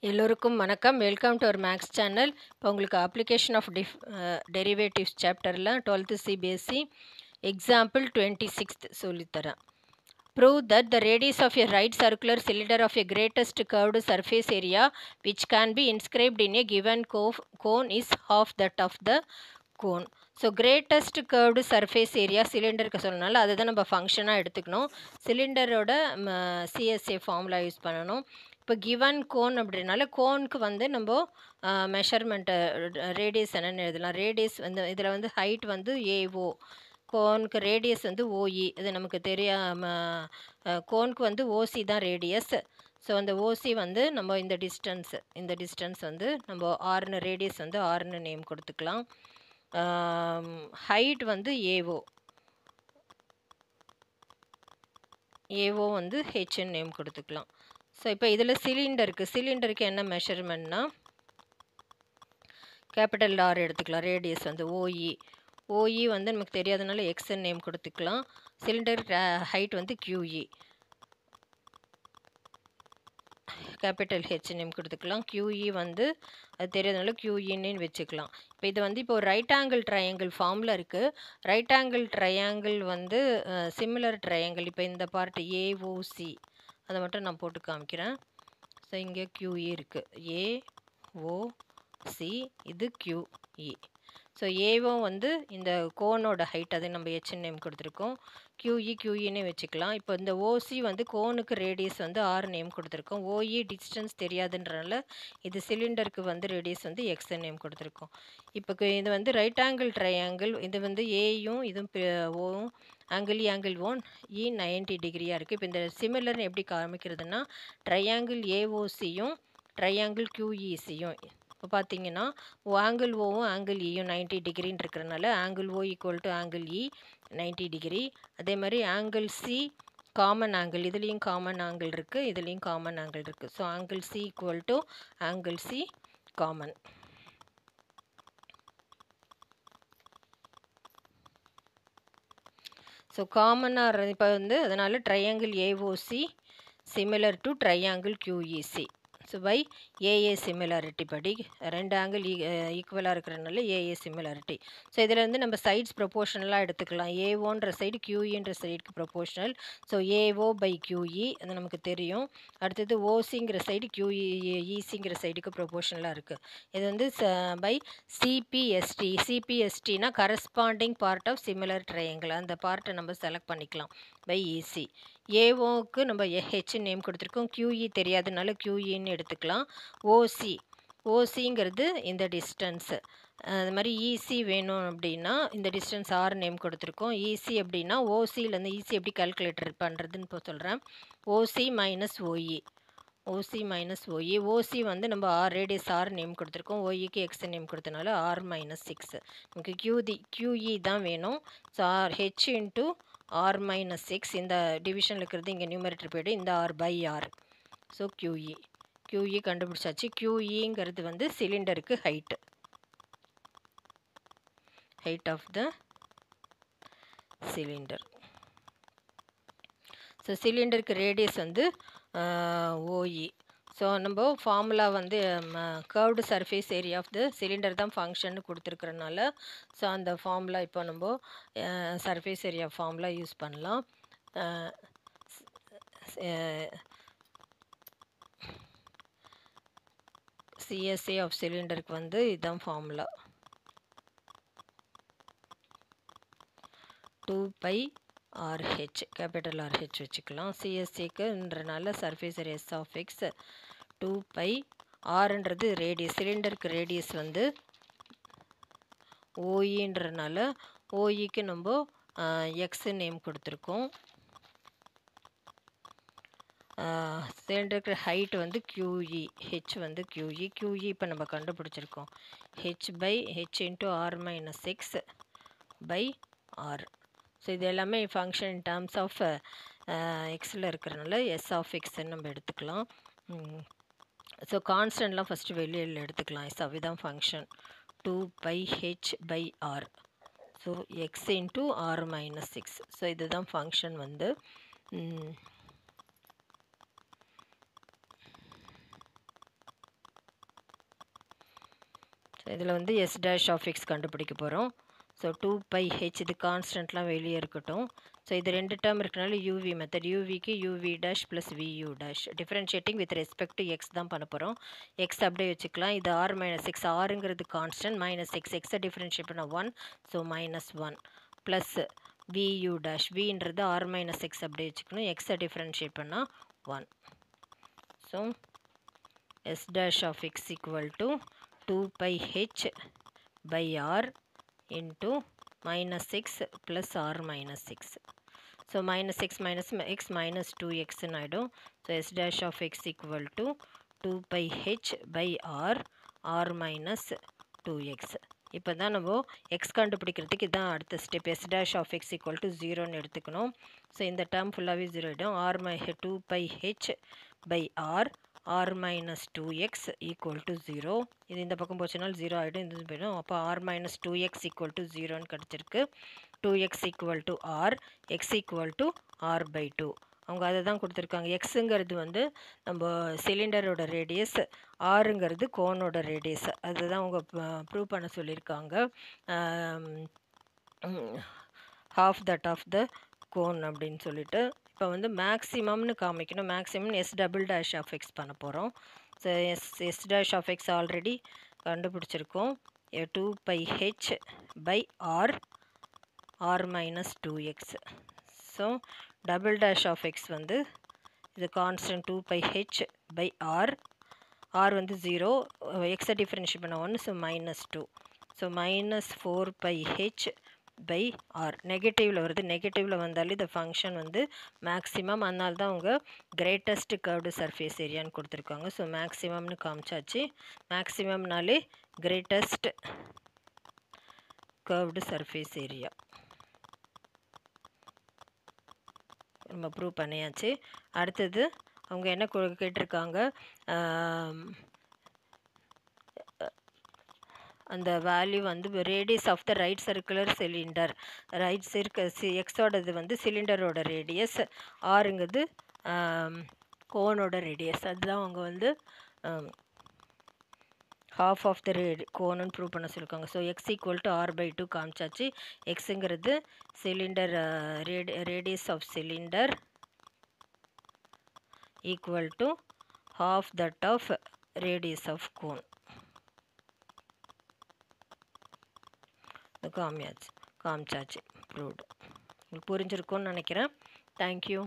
எல்லோருக்கும் வணக்கம். Welcome to our maths channel. இப்போ உங்களுக்கு அப்ளிகேஷன் ஆஃப் டெரிவேட்டிவ்ஸ் சாப்டரில் 12th சிபிஎஸ்சி எக்ஸாம்பிள் 26th சொல்லித்தரேன். Prove that the radius of a right circular cylinder of a greatest curved surface area which can be inscribed in a given cone is half that of the cone. So greatest curved surface area சிலிண்டருக்கு சொன்னனால அதை தான் நம்ம ஃபங்க்ஷனாக எடுத்துக்கணும். சிலிண்டரோட CSA formula use பண்ணணும். இப்போ given cone அப்படின்னால கோனுக்கு வந்து நம்ம மெஷர்மெண்ட்டு ரேடியஸ் என்னென்னு எழுதலாம். ரேடியஸ் வந்து இதில் வந்து ஹைட் வந்து ஏஓ, கோனுக்கு ரேடியஸ் வந்து ஓஇ. இது நமக்கு கோனுக்கு வந்து ஓசி தான் ரேடியஸ். ஸோ அந்த ஓசி வந்து நம்ம இந்த டிஸ்டன்ஸ் வந்து நம்ம ஆர்னு ரேடியஸ் வந்து ஆர்னு நேம் கொடுத்துக்கலாம். ஹைட் வந்து ஏஓ வந்து ஹெச்ன்னு நேம் கொடுத்துக்கலாம். ஸோ இப்போ இதில் சிலிண்டருக்கு என்ன மெஷர்மெண்ட்னா கேபிட்டல் ஆர் எடுத்துக்கலாம். ரேடியஸ் வந்து ஓஇ வந்து நமக்கு தெரியாதனால எக்ஸ்ன்னு நேம் கொடுத்துக்கலாம். சிலிண்டர் ஹைட் வந்து கியூஇ, கேபிட்டல் ஹெச் நேம் கொடுத்துக்கலாம். கியூஇ வந்து அது தெரியாதனால கியூஇன்னு வச்சுக்கலாம். இப்போ ஒரு ரைட் ஆங்கிள் ட்ரையாங்கிள் ஃபார்மில் இருக்குது. ரைட் ஆங்கிள் ட்ரையாங்கிள் வந்து சிமிலர் ட்ரையாங்கிள். இப்போ இந்த பார்ட் ஏஓசி அதை மட்டும் நான் போட்டு காமிக்கிறேன். ஸோ இங்கே கியூஇ இருக்குது, ஏஓசி, இது கியூஇ. ஸோ ஏஓ வந்து இந்த கோனோட ஹைட், அதை நம்ம ஹெச்ன்னு நேம் கொடுத்துருக்கோம். கியூஇன்னு வச்சுக்கலாம். இப்போ இந்த ஓசி வந்து கோனுக்கு ரேடியஸ் வந்து ஆர் நேம் கொடுத்துருக்கோம். ஓஇ டிஸ்டன்ஸ் தெரியாதுன்றனால இது சிலிண்டருக்கு வந்து ரேடியஸ் வந்து எக்ஸ்ன்னு நேம் கொடுத்துருக்கோம். இப்போ இது வந்து ரைட் ஆங்கிள் ட்ரையாங்கிள். இது வந்து ஏயும் இதுவும் ஓவும் ஆங்கிள் ஓன் 90 டிகிரியாக இருக்குது. இப்போ இந்த சிமிலர்னு எப்படி காமிக்கிறதுனா ட்ரையாங்கிள் ஏஓசியும் ட்ரையாங்கிள் கியூஇசியும் இப்போ பார்த்தீங்கன்னா ஆங்கிள் ஓவும் ஆங்கிள் இயும் 90 டிகிரின்னு இருக்கிறனால angle O equal to angle E 90 degree. அதே மாதிரி ஆங்கிள் சி காமன் ஆங்கிள், இதுலேயும் காமன் ஆங்கிள் இருக்குது, இதுலேயும் காமன் ஆங்கிள் இருக்குது. So angle C equal to angle C common. So காமனாக இப்போ வந்து அதனால் triangle AOC similar to triangle QEC. So by AA similarity படி ரெண்டு ஆங்கிள் ஈக்குவலாக இருக்கிறனால ஏஏ சிமிலாரிட்டி. ஸோ இதில் வந்து நம்ம சைட்ஸ் ப்ரொபோஷனலாக எடுத்துக்கலாம். ஏஓன்ற சைடு கியூஇன்ற சைடுக்கு proportional. So AO by QE அது நமக்கு தெரியும். அடுத்தது ஓசிங்கிற சைடு கியூஇசிங்கிற சைடுக்கு ப்ரொபோஷனலாக இருக்குது. இது வந்து பை சிபிஎஸ்டினா corresponding part of similar triangle. அந்த பார்ட்டை நம்ம செலக்ட் பண்ணிக்கலாம் பை இசி. ஏஓக்கு நம்ம ஹெச் நேம் கொடுத்துருக்கோம். கியூஇ தெரியாதனால கியூஇன்னு எடுத்துக்கலாம். ஓசிங்கிறது இந்த டிஸ்டன்ஸு. அது மாதிரி இசி வேணும் அப்படின்னா இந்த டிஸ்டன்ஸ் ஆர் நேம் கொடுத்துருக்கோம். இசி அப்படின்னா ஓசியிலேருந்து இசி எப்படி கால்குலேட்டர் பண்ணுறதுன்னு இப்போ சொல்கிறேன். ஓசி மைனஸ் ஓஇ. ஓசி வந்து நம்ம ரேடியஸ் ஆர் நேம் கொடுத்துருக்கோம். ஓஇக்கு எக்ஸ் நேம் கொடுத்தனால ஆர் மைனஸ் 6. நமக்கு கியூஇ தான் வேணும். So H into R minus 6. இந்த டிவிஷனில் இருக்கிறது இங்கே நியூமரேட்டர் போய்டு இந்த R by R. So QE கண்டுபிடிச்சாச்சு. கியூஇங்கிறது வந்து சிலிண்டருக்கு height of the cylinder. So சிலிண்டருக்கு ரேடியஸ் வந்து ஓஇ. ஸோ நம்ம ஃபார்முலா வந்து curved surface area of the cylinder தான் ஃபங்க்ஷன் கொடுத்துருக்கறனால ஸோ அந்த ஃபார்முலா இப்போ நம்ம சர்ஃபேஸ் ஏரியா ஃபார்முலா யூஸ் பண்ணலாம். சிஎஸ்ஏ ஆஃப் சிலிண்டருக்கு வந்து இதுதான் ஃபார்முலா. 2π RH கேபிட்டல் RH வச்சுக்கலாம். சிஎஸ்சிக்குன்றனால surface area S of X 2π ஆர்ன்றது ரேடியஸ். சிலிண்டருக்கு ரேடியஸ் வந்து ஓஇன்றனால ஓஇக்கு நம்ம எக்ஸ் நேம் கொடுத்துருக்கோம். சிலிண்டருக்கு ஹைட் வந்து கியூஇ, ஹெச் வந்து கியூஇ இப்போ நம்ம கண்டுபிடிச்சிருக்கோம். H into R minus 6 by R. So இது எல்லாமே ஃபங்க்ஷன் இன் டேர்ம்ஸ் ஆஃப் எக்ஸில் இருக்கிறனால எஸ் ஆஃப் எக்ஸ்ன்னு நம்ம எடுத்துக்கலாம். ஸோ கான்ஸ்டன்ட்லாம் ஃபஸ்ட்டு வெளியில் எடுத்துக்கலாம். எஸ் இதுதான் function 2πh by R. So X into R minus 6. So இதுதான் ஃபங்க்ஷன் வந்து இதில் வந்து எஸ் டேஷ் ஆஃப் எக்ஸ் கண்டுபிடிக்க போகிறோம். ஸோ 2πh இது கான்ஸ்டன்ட்லாம் வெளியே இருக்கட்டும். ஸோ இது ரெண்டு டேர்ம் இருக்கனால யூவி மெத்தட், யூவிக்கு UV dash plus VU dash differentiating with respect to X தான் பண்ண போகிறோம். எக்ஸ் அப்படியே வச்சுக்கலாம். இது ஆர் மைனஸ் எக்ஸ், ஆறுங்கிறது கான்ஸ்டன்ட், மைனஸ் எக்ஸ், எக்ஸை டிஃப்ரென்ஷியேட் பண்ணால் 1, ஸோ -1 ப்ளஸ் வியூ டேஷ், வின்றது ஆர் மைனஸ் எக்ஸ் அப்படியே வச்சுக்கணும், எக்ஸை டிஃப்ரென்ஷியேட் பண்ணால் 1. So s dash of x equal to 2πh by r into minus x plus r minus x. So minus x minus x minus 2x ஆயிடும். So s dash of x equal to 2πh by r minus 2x. இப்போ தான் நம்ம X கண்டுபிடிக்கிறதுக்கு இதான் அடுத்த step. S dash of X equal to 0ன்னு எடுத்துக்கணும். So இந்த டேர்ம் ஃபுல்லாகவே 0 ஆகிடும். R 2πh by r minus 2x equal to 0. இது இந்த பக்கம் போச்சுனால் 0 ஆகிடும், இது போயிடும். அப்போ r minus 2x equal to 0ன்னு கிடச்சிருக்கு. 2x equal to r, x equal to r by 2. அவங்க அதை தான் கொடுத்துருக்காங்க. எக்ஸுங்கிறது வந்து நம்ம சிலிண்டரோட ரேடியஸ், ஆறுங்கிறது கோனோட ரேடியஸ். அதுதான் அவங்க ப்ரூவ் பண்ண சொல்லியிருக்காங்க. half that of the cone அப்படின்னு சொல்லிட்டு. இப்போ வந்து மேக்ஸிமம்னு காமிக்கணும். Maximum S double dash of X பண்ண போகிறோம். So S dash of X already கண்டுபிடிச்சிருக்கோம். 2πh by R minus 2x. So double dash of X வந்து இது கான்ஸ்டன்ட் 2πh பை ஆர் வந்து 0, எக்ஸை டிஃப்ரென்ஷியேட் பண்ண 1, so -2. So -4πh by R. நெகட்டிவில் வருது, நெகட்டிவில் வந்தாலும் இந்த ஃபங்க்ஷன் வந்து மேக்ஸிமம், அதனால தான் அவங்க கிரேட்டஸ்ட் கர்வ்டு சர்ஃபேஸ் ஏரியான்னு கொடுத்துருக்காங்க. ஸோ மேக்ஸிமம்னு காமிச்சாச்சு. மேக்ஸிமம்னாலே கிரேட்டஸ்ட் கர்வ்டு சர்ஃபேஸ் ஏரியா நம்ம ப்ரூவ் பண்ணியாச்சு. அடுத்தது அவங்க என்ன கேட்டிருக்காங்க, அந்த வேல்யூ வந்து radius of the right circular cylinder. Right எக்ஸோடது வந்து சிலிண்டரோட ரேடியஸ், ஆறுங்கிறது கோனோட ரேடியஸ். அதுதான் அவங்க வந்து half ஆஃப் த கோன்னு ப்ரூவ் பண்ண சொல்லியிருக்காங்க. So X equal to R by 2 காமிச்சாச்சு. எக்ஸுங்கிறது cylinder radius of cylinder equal to half that of radius of cone. காமிச்சாச்சு ப்ரூவ்டு. உங்களுக்கு புரிஞ்சிருக்கும்னு நினைக்கிறேன். தேங்க்யூ.